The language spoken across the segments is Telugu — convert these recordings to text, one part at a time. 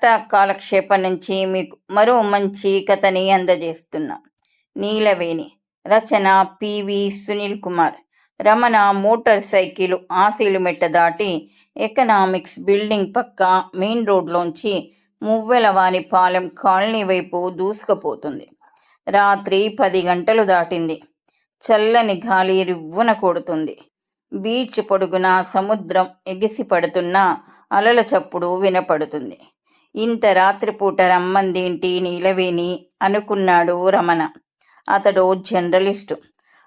కథ కాలక్షేపం నుంచి మీకు మరో మంచి కథని అందజేస్తున్నా. నీలవేణి. రచన PV Sunil Kumar. Ramana motor cycle Asilmetta దాటి ఎకనామిక్స్ బిల్డింగ్ పక్క మెయిన్ రోడ్లోంచి మువ్వెలవానిపాలెం కాలనీ వైపు దూసుకుపోతుంది. రాత్రి 10 గంటలు దాటింది. చల్లని గాలి రివ్వున కొడుతుంది. బీచ్ పొడుగున సముద్రం ఎగిసిపడుతున్న అలల చప్పుడు వినపడుతుంది. ఇంత రాత్రిపూట రమ్మందేంటి నీలవేణి అనుకున్నాడు రమణ. అతడు జర్నలిస్టు.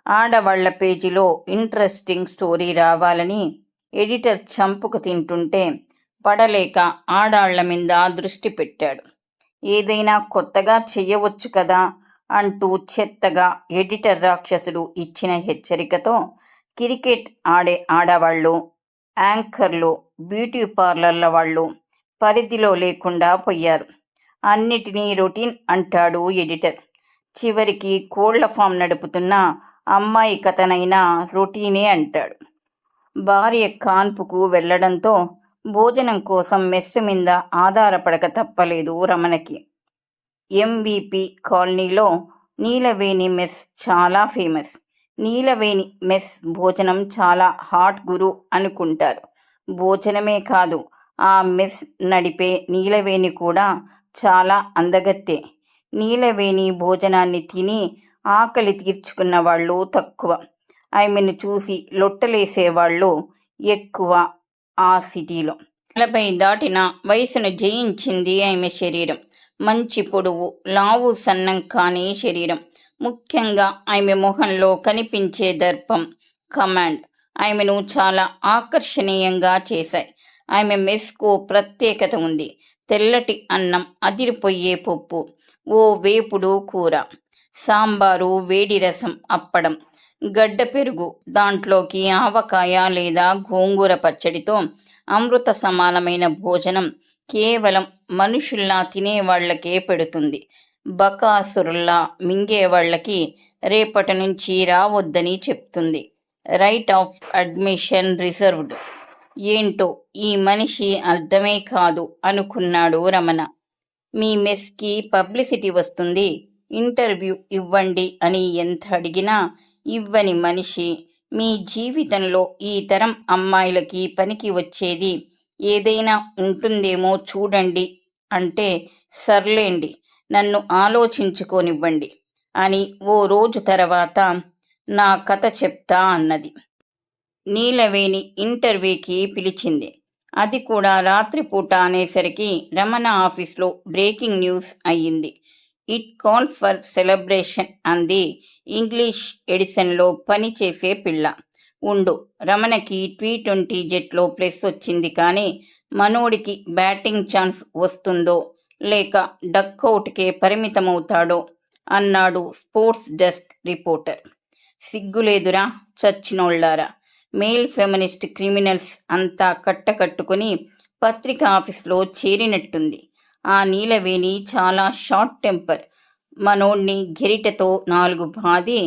ఆడవాళ్ల పేజీలో ఇంట్రెస్టింగ్ స్టోరీ రావాలని ఎడిటర్ చంపుకు తింటుంటే పడలేక ఆడాళ్ల మీద దృష్టి పెట్టాడు. ఏదైనా కొత్తగా చెయ్యవచ్చు కదా అంటూ చెత్తగా ఎడిటర్ రాక్షసుడు ఇచ్చిన హెచ్చరికతో క్రికెట్ ఆడే ఆడవాళ్ళు, యాంకర్లు, బ్యూటీ పార్లర్ల వాళ్ళు పరిధిలో లేకుండా పోయారు. అన్నిటినీ రొటీన్ అంటాడు ఎడిటర్. చివరికి కోళ్ల ఫామ్ నడుపుతున్న అమ్మాయి కథనైనా రొటీనే అంటాడు. భార్య కాన్పుకు వెళ్లడంతో భోజనం కోసం మెస్సు మీద ఆధారపడక తప్పలేదు రమణకి. ఎంవిపి కాలనీలో నీలవేణి మెస్ చాలా ఫేమస్. నీలవేణి మెస్ భోజనం చాలా హాట్ గురు అనుకుంటారు. భోజనమే కాదు, ఆ మెస్ నడిపే నీలవేణి కూడా చాలా అందగత్తే. నీలవేణి భోజనాన్ని తిని ఆకలి తీర్చుకున్న వాళ్ళు తక్కువ. ఆమెను చూసి లొట్టలేసేవాళ్ళు ఎక్కువ. ఆ సిటీలో 40 దాటిన వయసును జయించింది ఆమె శరీరం. మంచి పొడవు, లావు సన్నం కాని శరీరం. ముఖ్యంగా ఆమె మొహంలో కనిపించే దర్పం, కమాండ్ ఆమెను చాలా ఆకర్షణీయంగా చేశాయి. ఆమె మెస్కు ప్రత్యేకత ఉంది. తెల్లటి అన్నం, అదిరిపోయే పప్పు, ఓ వేపుడు కూర, సాంబారు, వేడి రసం, అప్పడం, గడ్డ పెరుగు, దాంట్లోకి ఆవకాయ లేదా గోంగూర పచ్చడితో అమృత సమానమైన భోజనం కేవలం మనుషుల్లా తినేవాళ్లకే పెడుతుంది. బకాసురుల్లా మింగేవాళ్లకి రేపటి నుంచి రావద్దని చెప్తుంది. Right of admission reserved. ఏంటో ఈ మనిషి అర్థమే కాదు అనుకున్నాడు రమణ. మీ మెస్కి పబ్లిసిటీ వస్తుంది, ఇంటర్వ్యూ ఇవ్వండి అని ఎంత అడిగినా ఇవ్వని మనిషి. మీ జీవితంలో ఈ తరం అమ్మాయిలకి పనికి వచ్చేది ఏదైనా ఉంటుందేమో చూడండి అంటే, సర్లేండి నన్ను ఆలోచించుకోనివ్వండి అని ఓ రోజు తర్వాత నా కథ చెప్తా అన్నది. నీలవేణి ఇంటర్వ్యూకి పిలిచింది. అది కూడా రాత్రిపూట అనేసరికి రమణ ఆఫీస్లో బ్రేకింగ్ న్యూస్ అయ్యింది. ఇట్ కాల్ ఫర్ సెలబ్రేషన్ అంది ఇంగ్లీష్ ఎడిషన్లో పనిచేసే పిల్ల. ఉండు, రమణకి T20 జట్లో ప్లేస్ వచ్చింది, కానీ మనోడికి బ్యాటింగ్ ఛాన్స్ వస్తుందో లేక డక్అవుట్కే పరిమితమవుతాడో అన్నాడు స్పోర్ట్స్ డెస్క్ రిపోర్టర్. సిగ్గులేదురా చచ్చినోళ్లారా, మేల్ ఫెమినిస్ట్ క్రిమినల్స్ అంతా కట్టకట్టుకుని పత్రిక ఆఫీస్లో చేరినట్టుంది. ఆ నీలవేణి చాలా షార్ట్ టెంపర్. మనోణ్ణి గెరిటతో 4 బాది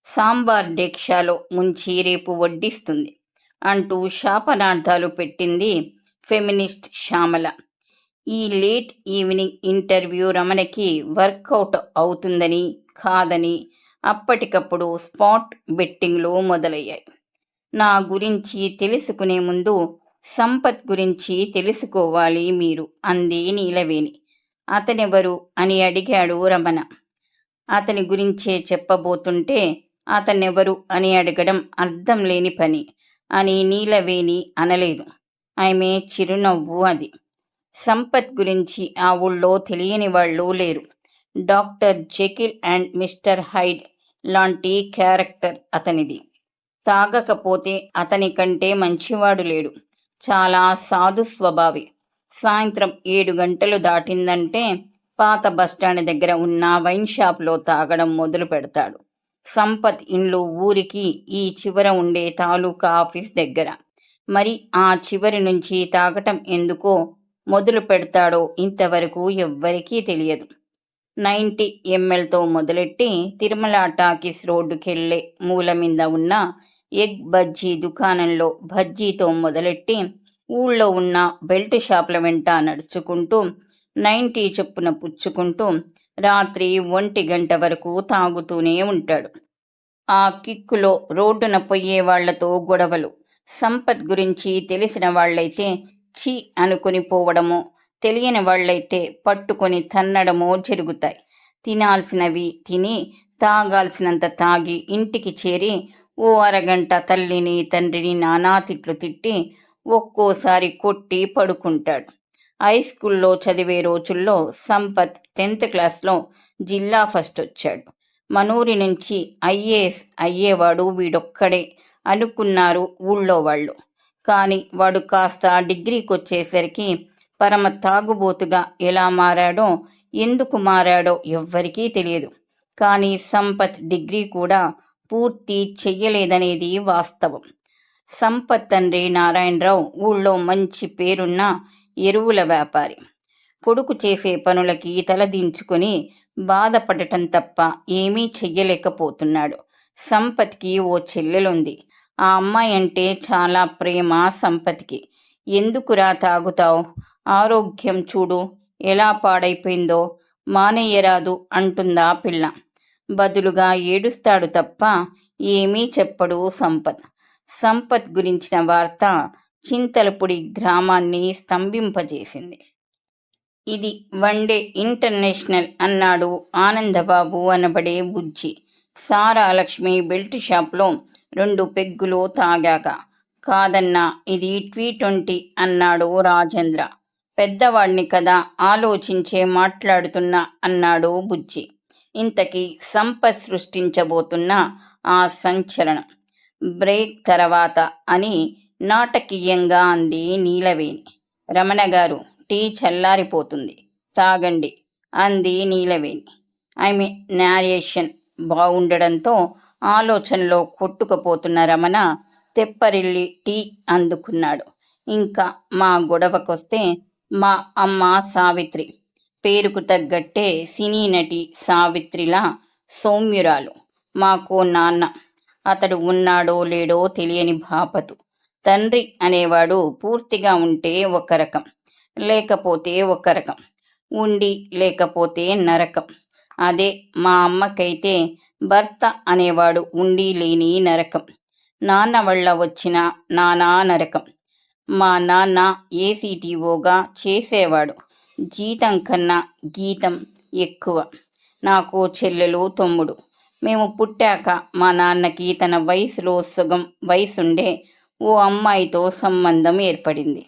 సాంబార్ డేక్షాలో ముంచి రేపు వడ్డిస్తుంది అంటూ శాపనార్థాలు పెట్టింది ఫెమినిస్ట్ శ్యామల. ఈ లేట్ ఈవినింగ్ ఇంటర్వ్యూ రమణకి వర్కౌట్ అవుతుందని కాదని అప్పటికప్పుడు స్పాట్ బెట్టింగ్లు మొదలయ్యాయి. నా గురించి తెలుసుకునే ముందు సంపత్ గురించి తెలుసుకోవాలి మీరు అంది నీలవేణి. అతనెవరు అని అడిగాడు రమణ. అతని గురించే చెప్పబోతుంటే అతనెవరు అని అడగడం అర్థం లేని పని అని నీలవేణి అనలేదు. ఆమె చిరునవ్వు అది. సంపత్ గురించి ఆ ఊళ్ళో తెలియని వాళ్ళు లేరు. డాక్టర్ జెకిల్ అండ్ మిస్టర్ హైడ్ లాంటి క్యారెక్టర్ అతనిది. తాగకపోతే అతని కంటే మంచివాడు లేడు. చాలా సాధు స్వభావి. సాయంత్రం 7 గంటలు దాటిందంటే పాత బస్టాండ్ దగ్గర ఉన్న వైన్ షాప్లో తాగడం మొదలు పెడతాడు. సంపత్ ఇండ్లు ఊరికి ఈ చివర ఉండే తాలూకా ఆఫీస్ దగ్గర. మరి ఆ చివరి నుంచి తాగటం ఎందుకో మొదలు పెడతాడో ఇంతవరకు ఎవ్వరికీ తెలియదు. 90 mlతో మొదలెట్టి తిరుమల టాకీస్ రోడ్డుకెళ్లే మూల మీద ఉన్న ఎగ్ బజ్జీ దుకాణంలో బజ్జీతో మొదలెట్టి ఊళ్ళో ఉన్న బెల్ట్ షాపుల వెంట నడుచుకుంటూ 90 చొప్పున పుచ్చుకుంటూ రాత్రి 1 గంట వరకు తాగుతూనే ఉంటాడు. ఆ కిక్కులో రోడ్డున పోయే వాళ్లతో గొడవలు. సంపత్ గురించి తెలిసిన వాళ్లైతే ఛీ అనుకుని పోవడమో, తెలియని వాళ్లైతే పట్టుకొని తన్నడమో జరుగుతాయి. తినాల్సినవి తిని, తాగాల్సినంత తాగి ఇంటికి చేరి ఓ అరగంట తల్లిని తండ్రిని నానా తిట్లు తిట్టి ఒక్కోసారి కొట్టి పడుకుంటాడు. హైస్కూల్లో చదివే రోజుల్లో సంపత్ 10th క్లాస్లో జిల్లా ఫస్ట్ వచ్చాడు. మనూరి నుంచి ఐఏఎస్ అయ్యేవాడు వీడొక్కడే అనుకున్నారు ఊళ్ళో వాళ్ళు. కానీ వాడు కాస్త డిగ్రీకొచ్చేసరికి పరమ తాగుబోతుగా ఎలా మారాడో, ఎందుకు మారాడో ఎవ్వరికీ తెలియదు. కానీ సంపత్ డిగ్రీ కూడా పూర్తి చెయ్యలేదనేది వాస్తవం. సంపత్ తండ్రి నారాయణరావు ఊళ్ళో మంచి పేరున్న ఎరువుల వ్యాపారి. కొడుకు చేసే పనులకి తలదించుకొని బాధపడటం తప్ప ఏమీ చెయ్యలేకపోతున్నాడు. సంపత్కి ఓ చెల్లెలుంది. ఆ అమ్మాయి అంటే చాలా ప్రేమ సంపత్కి. ఎందుకురా తాగుతావు? ఆరోగ్యం చూడు ఎలా పాడైపోయిందో, మానేయరాదు అంటుందా పిల్ల. బదులుగా ఏడుస్తాడు తప్ప ఏమీ చెప్పడు సంపత్. సంపత్ గురించిన వార్త చింతలపూడి గ్రామాన్ని స్తంభింపజేసింది. ఇది వన్డే ఇంటర్నేషనల్ అన్నాడు ఆనందబాబు అనబడే బుజ్జి. సారా లక్ష్మి బెల్ట్ షాప్లో 2 పెగ్గులు తాగాక. కాదన్నా, ఇది T20 అన్నాడు రాజేంద్ర. పెద్దవాడిని కదా, ఆలోచించే మాట్లాడుతున్నా అన్నాడు బుజ్జి. ఇంతకీ సంపత్ సృష్టించబోతున్న ఆ సంచలనం బ్రేక్ తర్వాత అని నాటకీయంగా అంది నీలవేణి. రమణగారు, టీ చల్లారిపోతుంది, తాగండి అంది నీలవేణి. ఆమె నారేషన్ బాగుండడంతో ఆలోచనలో కొట్టుకుపోతున్న రమణ తెప్పరిల్లి టీ అందుకున్నాడు. ఇంకా మా గొడవకొస్తే మా అమ్మ సావిత్రి, పేరుకు తగ్గట్టే సినీ నటి సావిత్రిలా సౌమ్యురాలు. మాకో నాన్న, అతడు ఉన్నాడో లేడో తెలియని బాపతు. తండ్రి అనేవాడు పూర్తిగా ఉంటే ఒక రకం, లేకపోతే ఒక రకం, ఉండి లేకపోతే నరకం. అదే మా అమ్మకైతే భర్త అనేవాడు ఉండి లేని నరకం. నాన్న వల్ల వచ్చిన నానా నరకం. మా నాన్న ఏసీటీఓగా చేసేవాడు. జీతం కన్నా గీతం ఎక్కువ. నాకు చెల్లెలు తమ్ముడు. మేము పుట్టాక మా నాన్నకి తన వయసులో సగం వయసుండే ఓ అమ్మాయితో సంబంధం ఏర్పడింది.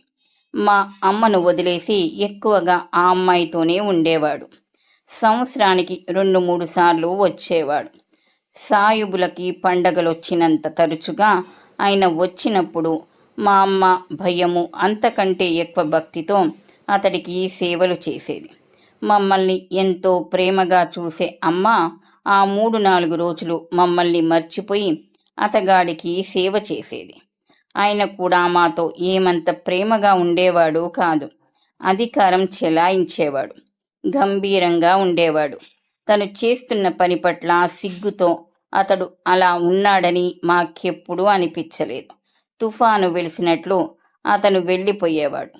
మా అమ్మను వదిలేసి ఎక్కువగా ఆ అమ్మాయితోనే ఉండేవాడు. సంవత్సరానికి 2-3 సార్లు వచ్చేవాడు. సాయుబులకి పండగలొచ్చినంత తరచుగా ఆయన వచ్చినప్పుడు మా అమ్మ భయము అంతకంటే ఎక్కువ భక్తితో అతడికి సేవలు చేసేది. మమ్మల్ని ఎంతో ప్రేమగా చూసే అమ్మ ఆ 3-4 రోజులు మమ్మల్ని మర్చిపోయి అతగాడికి సేవ చేసేది. ఆయన కూడా మాతో ఏమంత ప్రేమగా ఉండేవాడు కాదు. అధికారం చెలాయించేవాడు. గంభీరంగా ఉండేవాడు. తను చేస్తున్న పని పట్ల సిగ్గుతో అతడు అలా ఉన్నాడని మాకెప్పుడూ అనిపించలేదు. తుఫాను వెలిసినట్లు అతను వెళ్ళిపోయేవాడు.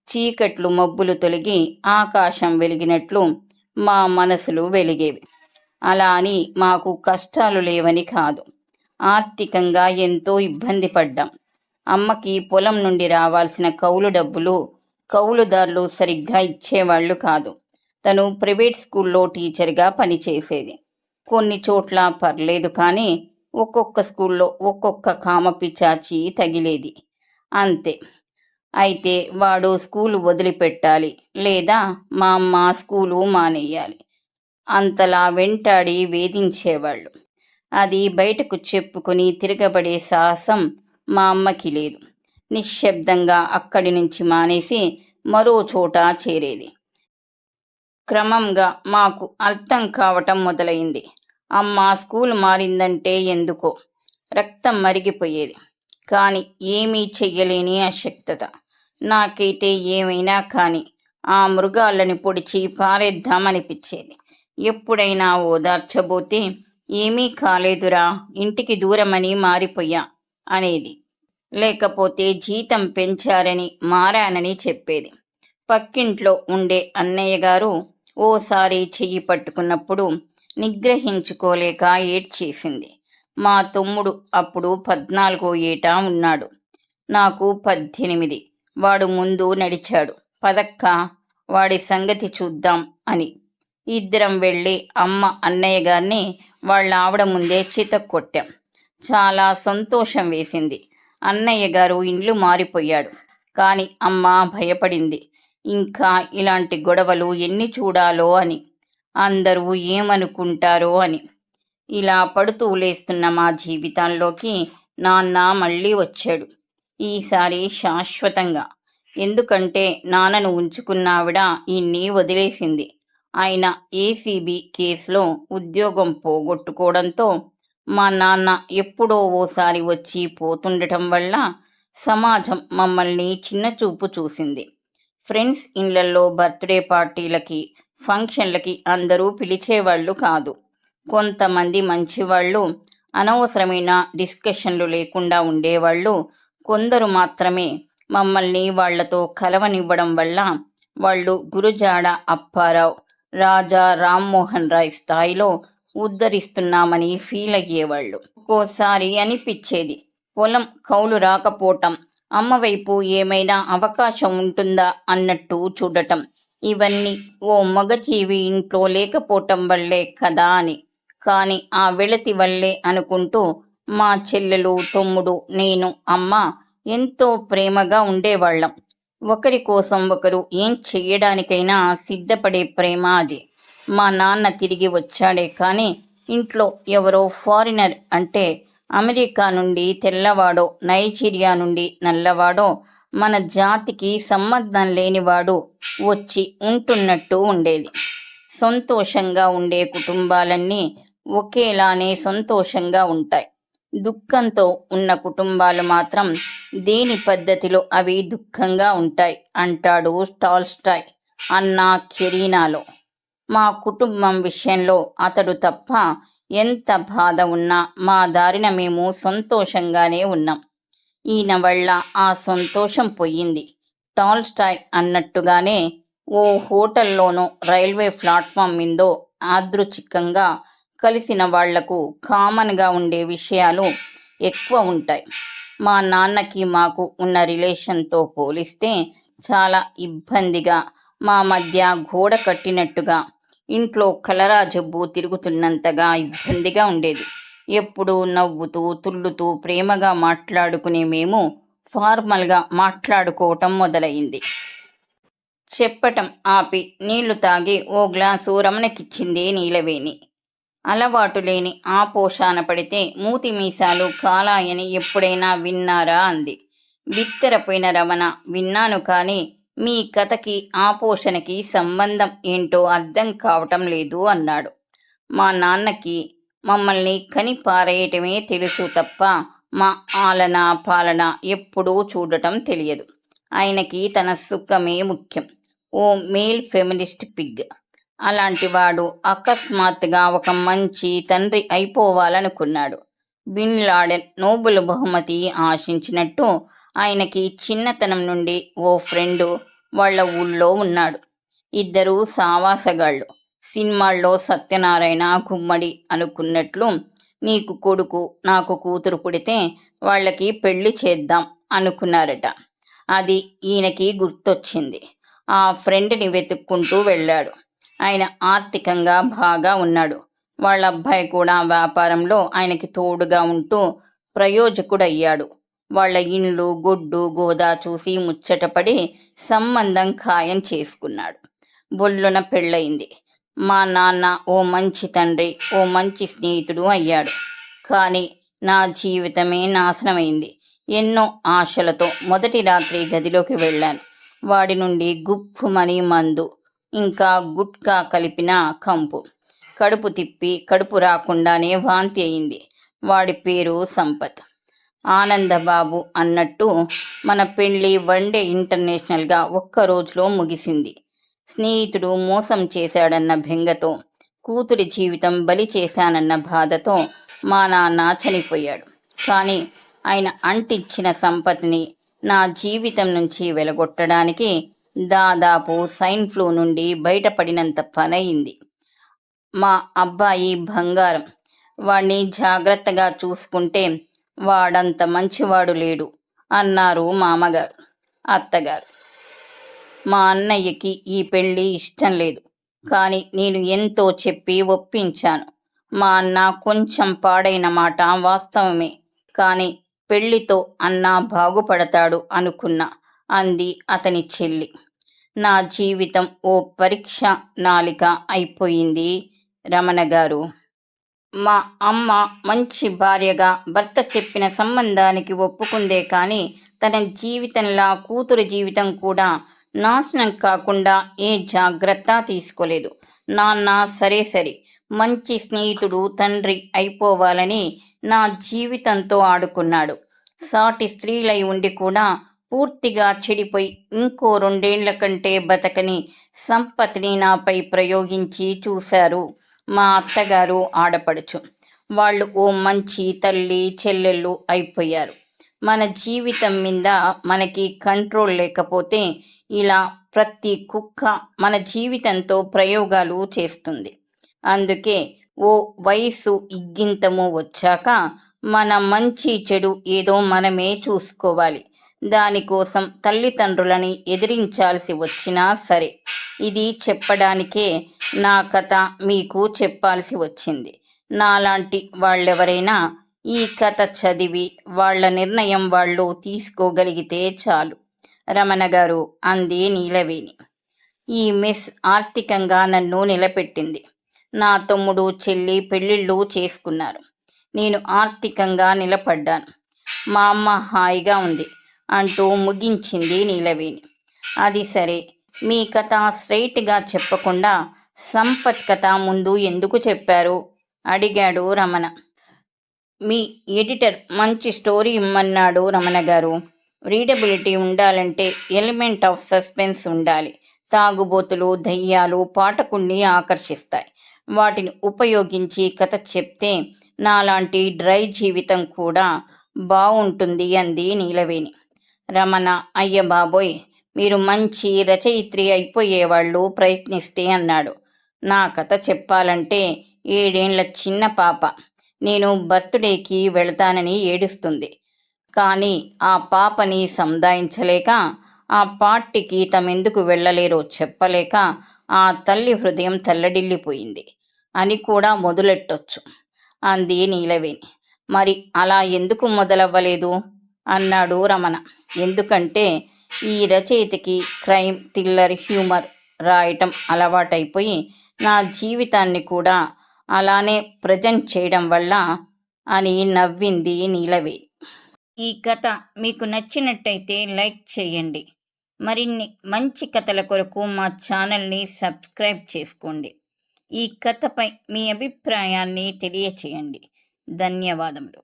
చీకట్లు మబ్బులు తొలగి ఆకాశం వెలిగినట్లు మా మనసులు వెలిగేవి. అలా అని మాకు కష్టాలు లేవని కాదు. ఆర్థికంగా ఎంతో ఇబ్బంది పడ్డాం. అమ్మకి పొలం నుండి రావాల్సిన కౌలు డబ్బులు కౌలుదారులు సరిగ్గా ఇచ్చేవాళ్లు కాదు. తను ప్రైవేట్ స్కూల్లో టీచర్గా పనిచేసేది. కొన్ని చోట్ల పర్లేదు, కానీ ఒక్కొక్క స్కూల్లో ఒక్కొక్క కామపిచాచి తగిలేది. అంతే. అయితే వాడు స్కూలు వదిలిపెట్టాలి, లేదా మా అమ్మ స్కూలు మానేయాలి. అంతలా వెంటాడి వేధించేవాళ్ళు. అది బయటకు చెప్పుకుని తిరగబడే సాహసం మా అమ్మకి లేదు. నిశ్శబ్దంగా అక్కడి నుంచి మానేసి మరో చోట చేరేది. క్రమంగా మాకు అర్థం కావటం మొదలైంది. అమ్మ స్కూల్ మారిందంటే ఎందుకో రక్తం మరిగిపోయేది. కానీ ఏమీ చెయ్యలేని అశక్తత. నాకైతే ఏమైనా కానీ ఆ మృగాలని పొడిచి పారేద్దామనిపించేది. ఎప్పుడైనా ఓదార్చబోతే ఏమీ కాలేదురా, ఇంటికి దూరమని మారిపోయా అనేది. లేకపోతే జీతం పెంచారని మారానని చెప్పేది. పక్కింట్లో ఉండే అన్నయ్య గారు ఓసారి చెయ్యి పట్టుకున్నప్పుడు నిగ్రహించుకోలేక ఏడ్చేసింది. మా తమ్ముడు అప్పుడు 14 ఏట ఉన్నాడు. నాకు 18. వాడు ముందు నడిచాడు. పదక్క, వాడి సంగతి చూద్దాం అని. ఇద్దరం వెళ్ళి అమ్మ అన్నయ్య గారిని వాళ్ళ ఆవిడ ముందే చితక్కొట్టాం. చాలా సంతోషం వేసింది. అన్నయ్య గారు ఇండ్లు మారిపోయాడు. కానీ అమ్మ భయపడింది. ఇంకా ఇలాంటి గొడవలు ఎన్ని చూడాలో అని, అందరూ ఏమనుకుంటారో అని. ఇలా పడుతూ లేస్తున్న మా జీవితాల్లోకి నాన్న మళ్ళీ వచ్చాడు. ఈసారి శాశ్వతంగా. ఎందుకంటే నాన్నను ఉంచుకున్న ఆవిడ ఈయన్ని వదిలేసింది. ఆయన ఏసీబీ కేసులో ఉద్యోగం పోగొట్టుకోవడంతో మా నాన్న ఎప్పుడో ఓసారి వచ్చి పోతుండటం వల్ల సమాజం మమ్మల్ని చిన్నచూపు చూసింది. ఫ్రెండ్స్ ఇళ్లల్లో బర్త్డే పార్టీలకి, ఫంక్షన్లకి అందరూ పిలిచేవాళ్ళు కాదు. కొంతమంది మంచివాళ్ళు, అనవసరమైన డిస్కషన్లు లేకుండా ఉండేవాళ్ళు కొందరు మాత్రమే మమ్మల్ని వాళ్లతో కలవనివ్వడం వల్ల వాళ్ళు గురుజాడ అప్పారావు, రాజా రామ్మోహన్ రాయ్ స్థాయిలో ఉద్ధరిస్తున్నామని ఫీల్ అయ్యేవాళ్ళు. ఒక్కోసారి అనిపించేది, పొలం కౌలు రాకపోవటం, అమ్మవైపు ఏమైనా అవకాశం ఉంటుందా అన్నట్టు చూడటం, ఇవన్నీ ఓ మగజీవి ఇంట్లో లేకపోవటం వల్లే కదా అని. కానీ ఆ వెళతి వల్లే అనుకుంటూ మా చెల్లెలు, తమ్ముడు, నేను, అమ్మ ఎంతో ప్రేమగా ఉండేవాళ్ళం. ఒకరి కోసం ఒకరు ఏం చెయ్యడానికైనా సిద్ధపడే ప్రేమ అది. మా నాన్న తిరిగి వచ్చాడే కానీ ఇంట్లో ఎవరో ఫారినర్, అంటే అమెరికా నుండి తెల్లవాడో, నైజీరియా నుండి నల్లవాడో, మన జాతికి సంబంధం లేనివాడు వచ్చి ఉంటున్నట్టు ఉండేది. సంతోషంగా ఉండే కుటుంబాలన్నీ ఒకేలానే సంతోషంగా ఉంటాయి. దుఃఖంతో ఉన్న కుటుంబాలు మాత్రం దేని పద్ధతిలో అవి దుఃఖంగా ఉంటాయి అంటాడు టాల్స్టాయ్ అన్నా కెరీనాలో. మా కుటుంబం విషయంలో అతడు తప్ప ఎంత బాధ ఉన్నా మా దారిన మేము సంతోషంగానే ఉన్నాం. ఈయన వల్ల ఆ సంతోషం పోయింది. టాల్స్టాయ్ అన్నట్టుగానే ఓ హోటల్లోనో, రైల్వే ప్లాట్ఫామ్ మీదో యాదృచ్ఛికంగా కలిసిన వాళ్లకు కామన్గా ఉండే విషయాలు ఎక్కువ ఉంటాయి. మా నాన్నకి మాకు ఉన్న రిలేషన్తో పోలిస్తే చాలా ఇబ్బందిగా, మా మధ్య గోడ కట్టినట్టుగా, ఇంట్లో కలరా జబ్బు తిరుగుతున్నంతగా ఇబ్బందిగా ఉండేది. ఎప్పుడూ నవ్వుతూ తుళ్ళుతూ ప్రేమగా మాట్లాడుకునే మేము ఫార్మల్గా మాట్లాడుకోవటం మొదలైంది. చెప్పటం ఆపి నీళ్లు తాగి ఓ గ్లాసు రమణకిచ్చింది నీలవేణి. అలవాటు లేని ఆ పోషాన పడితే మూతి మీసాలు కాలాయని ఎప్పుడైనా విన్నారా అంది. బిత్తరపోయిన రమణ, విన్నాను కానీ మీ కథకి ఆ పోషణకి సంబంధం ఏంటో అర్థం కావటం లేదు అన్నాడు. మా నాన్నకి మమ్మల్ని కని పారేయటమే తెలుసు తప్ప మా ఆలన పాలన ఎప్పుడూ చూడటం తెలియదు. ఆయనకి తన సుఖమే ముఖ్యం. ఓ మేల్ ఫెమినిస్ట్ పిగ్. అలాంటివాడు అకస్మాత్తుగా ఒక మంచి తండ్రి అయిపోవాలనుకున్నాడు. బిన్ లాడెన్ నోబెల్ బహుమతి ఆశించినట్టు ఆయనకి చిన్నతనం నుండి ఓ ఫ్రెండు వాళ్ళ ఊళ్ళో ఉన్నాడు. ఇద్దరూ సావాసగాళ్ళు. సినిమాల్లో సత్యనారాయణ, గుమ్మడి అనుకున్నట్లు నీకు కొడుకు, నాకు కూతురు పుడితే వాళ్ళకి పెళ్లి చేద్దాం అనుకున్నారట. అది ఈయనకి గుర్తొచ్చింది. ఆ ఫ్రెండ్ని వెతుక్కుంటూ వెళ్ళాడు. ఆయన ఆర్థికంగా బాగా ఉన్నాడు. వాళ్ళ అబ్బాయి కూడా వ్యాపారంలో ఆయనకి తోడుగా ఉంటూ ప్రయోజకుడయ్యాడు. వాళ్ళ ఇండ్లు, గొడ్డు, గోదా చూసి ముచ్చటపడి సంబంధం ఖాయం చేసుకున్నాడు. బొల్లున పెళ్ళయింది. మా నాన్న ఓ మంచి తండ్రి, ఓ మంచి స్నేహితుడు అయ్యాడు. కానీ నా జీవితమే నాశనమైంది. ఎన్నో ఆశలతో మొదటి రాత్రి గదిలోకి వెళ్ళాను. వాడి నుండి గుప్పుమని మందు, ఇంకా గుట్కా కలిపిన కంపు. కడుపు తిప్పి కడుపు రాకుండానే వాంతి అయింది. వాడి పేరు సంపత్. ఆనందబాబు అన్నట్టు మన పెళ్ళి వన్డే ఇంటర్నేషనల్గా ఒక్క రోజులో ముగిసింది. స్నేహితుడు మోసం చేశాడన్న బెంగతో, కూతురి జీవితం బలి చేశానన్న బాధతో మా నాన్న చనిపోయాడు. కానీ ఆయన అంటించిన సంపత్ని నా జీవితం నుంచి వెలగొట్టడానికి దాదాపు స్వైన్ ఫ్లూ నుండి బయటపడినంత పనయింది. మా అబ్బాయి బంగారం. వాణ్ణి జాగ్రత్తగా చూసుకుంటే వాడంత మంచివాడు లేడు అన్నారు మామగారు. అత్తగారు, మా అన్నయ్యకి ఈ పెళ్ళి ఇష్టం లేదు. కానీ నేను ఎంతో చెప్పి ఒప్పించాను. మా అన్న కొంచెం పాడైన మాట వాస్తవమే. కానీ పెళ్లితో అన్న బాగుపడతాడు అనుకున్నా అంది అతని చెల్లి. నా జీవితం ఓ పరీక్ష నాలిక అయిపోయింది రమణ గారు. మా అమ్మ మంచి భార్యగా భర్త చెప్పిన సంబంధానికి ఒప్పుకుందే కానీ తన జీవితంలా కూతురు జీవితం కూడా నాశనం కాకుండా ఏ జాగ్రత్త తీసుకోలేదు. నాన్న సరే సరే మంచి స్నేహితుడు తండ్రి అయిపోవాలని నా జీవితంతో ఆడుకున్నాడు. సాటి స్త్రీలై ఉండి కూడా పూర్తిగా చెడిపోయి ఇంకో 2 ఏళ్ల కంటే బతకని సంపత్తిని నాపై ప్రయోగించి చూశారు మా అత్తగారు ఆడపడుచు. వాళ్ళు ఓ మంచి తల్లి చెల్లెళ్ళు అయిపోయారు. మన జీవితం మీద మనకి కంట్రోల్ లేకపోతే ఇలా ప్రతి కుక్క మన జీవితంతో ప్రయోగాలు చేస్తుంది. అందుకే ఓ వయసు ఇగ్గింతము వచ్చాక మన మంచి చెడు ఏదో మనమే చూసుకోవాలి. దానికోసం తల్లిదండ్రులని ఎదిరించాల్సి వచ్చినా సరే. ఇది చెప్పడానికే నా కథ మీకు చెప్పాల్సి వచ్చింది. నాలాంటి వాళ్ళెవరైనా ఈ కథ చదివి వాళ్ళ నిర్ణయం వాళ్ళు తీసుకోగలిగితే చాలు. రమణ గారు అంది నీలవేణి. ఈ మిస్ ఆర్థికంగా నన్ను నిలబెట్టింది. నా తమ్ముడు చెల్లి పెళ్ళిళ్ళు చేసుకున్నారు. నేను ఆర్థికంగా నిలబడ్డాను. మా అమ్మ హాయిగా ఉంది అంటూ ముగించింది నీలవేణి. అది సరే, మీ కథ స్ట్రైట్గా చెప్పకుండా సంపత్ కథ ముందు ఎందుకు చెప్పారు అడిగాడు రమణ. మీ ఎడిటర్ మంచి స్టోరీ ఇమ్మన్నాడు రమణ గారు. రీడబిలిటీ ఉండాలంటే ఎలిమెంట్ ఆఫ్ సస్పెన్స్ ఉండాలి. తాగుబోతులు దయ్యాలు పాఠకుణ్ణి ఆకర్షిస్తాయి. వాటిని ఉపయోగించి కథ చెప్తే నాలాంటి డ్రై జీవితం కూడా బాగుంటుంది అంది నీలవేణి. రమణ, అయ్య బాబోయ్, మీరు మంచి రచయిత్రి అయిపోయేవాళ్ళు ప్రయత్నిస్తే అన్నాడు. నా కథ చెప్పాలంటే 7 ఏళ్ల చిన్న పాప నేను బర్త్డేకి వెళతానని ఏడుస్తుంది. కానీ ఆ పాపని సముదాయించలేక, ఆ పార్టీకి తమెందుకు వెళ్ళలేరో చెప్పలేక ఆ తల్లి హృదయం తల్లడిల్లిపోయింది అని కూడా మొదలెట్టొచ్చు అంది నీలవేణి. మరి అలా ఎందుకు మొదలవ్వలేదు అన్నాడు రమణ. ఎందుకంటే ఈ రచయితకి క్రైమ్ థ్రిల్లర్ హ్యూమర్ రాయటం అలవాటైపోయి నా జీవితాన్ని కూడా అలానే ప్రజెంట్ చేయడం వల్ల అని నవ్వింది నీలవేణి. ఈ కథ మీకు నచ్చినట్టయితే లైక్ చేయండి. మరిన్ని మంచి కథల కొరకు మా ఛానల్ని సబ్స్క్రైబ్ చేసుకోండి. ఈ కథపై మీ అభిప్రాయాన్ని తెలియచేయండి. ధన్యవాదములు.